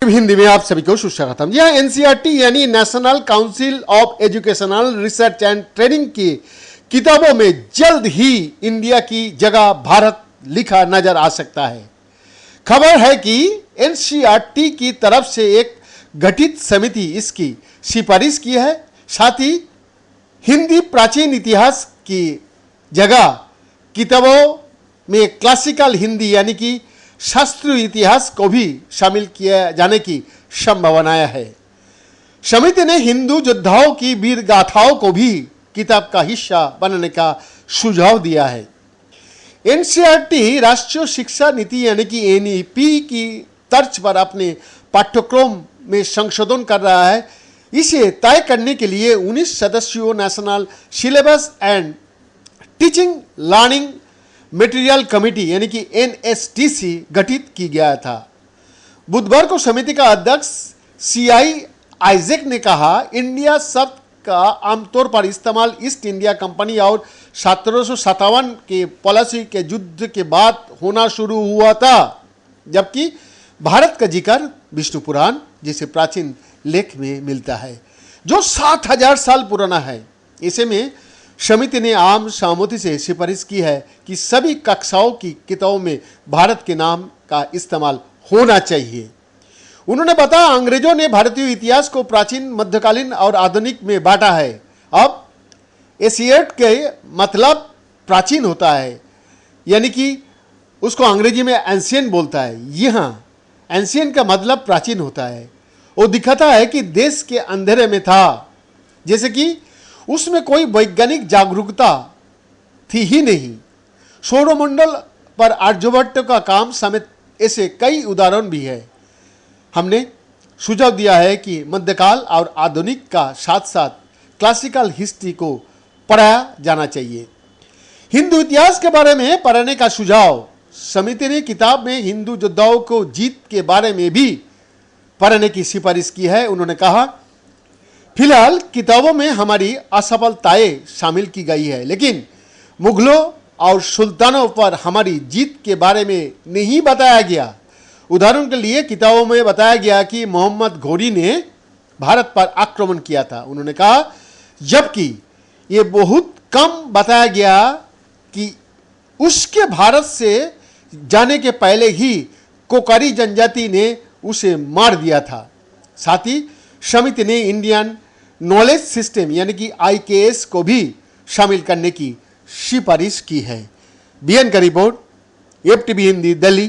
TV Hindi में आप सभी को सुस्वागतम। यह एनसीईआरटी यानी national council of educational research and training की किताबों में जल्द ही इंडिया की जगह भारत लिखा नजर आ सकता है। खबर है कि एनसीईआरटी की तरफ से एक गठित समिति इसकी सिफारिश की है। साथ ही हिंदी प्राचीन इतिहास की जगह किताबों में क्लासिकल हिंदी यानी कि शास्त्रीय इतिहास को भी शामिल किया जाने की संभावना है। समिति ने हिंदू योद्धाओं की वीर गाथाओं को भी किताब का हिस्सा बनाने का सुझाव दिया है। एनसीईआरटी राष्ट्रीय शिक्षा नीति यानी कि एनईपी की तर्ज पर अपने पाठ्यक्रम में संशोधन कर रहा है। इसे तय करने के लिए 19 सदस्यों national syllabus and teaching learning material committee यानी कि एनएसटीसी गठित की गया था। बुधवार को समिति का अध्यक्ष सीआई आइजैक ने कहा, इंडिया शब्द का आमतौर पर इस्तेमाल ईस्ट इंडिया कंपनी और 1757 के पॉलिसी के युद्ध के बाद होना शुरू हुआ था, जबकि भारत का जिक्र विष्णु पुराण जैसे प्राचीन लेख में मिलता है जो 7000 साल पुराना है। इसे में समिति ने आम सहमति से सिफारिश की है कि सभी कक्षाओं की किताबों में भारत के नाम का इस्तेमाल होना चाहिए। उन्होंने बताया, अंग्रेजों ने भारतीय इतिहास को प्राचीन, मध्यकालीन और आधुनिक में बांटा है। अब एशियट के मतलब प्राचीन होता है, यानी कि उसको अंग्रेजी में एंशियंट बोलता है। यहाँ एंशियंट का मतलब प्राचीन होता है। वो दिखाता है कि देश के अंधेरे में था, जैसे कि उसमें कोई वैज्ञानिक जागरूकता थी ही नहीं। सौरमंडल पर आर्यभट्ट का काम समेत ऐसे कई उदाहरण भी है। हमने सुझाव दिया है कि मध्यकाल और आधुनिक का साथ साथ क्लासिकल हिस्ट्री को पढ़ाया जाना चाहिए। हिंदू इतिहास के बारे में पढ़ने का सुझाव समिति ने किताब में हिंदू योद्धाओं को जीत के बारे में भी पढ़ने की सिफारिश की है। उन्होंने कहा, फिलहाल किताबों में हमारी असफलताएं शामिल की गई है, लेकिन मुगलों और सुल्तानों पर हमारी जीत के बारे में नहीं बताया गया। उदाहरण के लिए किताबों में बताया गया कि मोहम्मद घोरी ने भारत पर आक्रमण किया था। उन्होंने कहा, जबकि ये बहुत कम बताया गया कि उसके भारत से जाने के पहले ही कोकारी जनजाति ने उसे मार दिया था। साथ ही समिति ने इंडियन नॉलेज सिस्टम यानी कि आईकेएस को भी शामिल करने की सिफारिश की है। बीएन का रिपोर्ट, एफटीवी हिंदी, दिल्ली।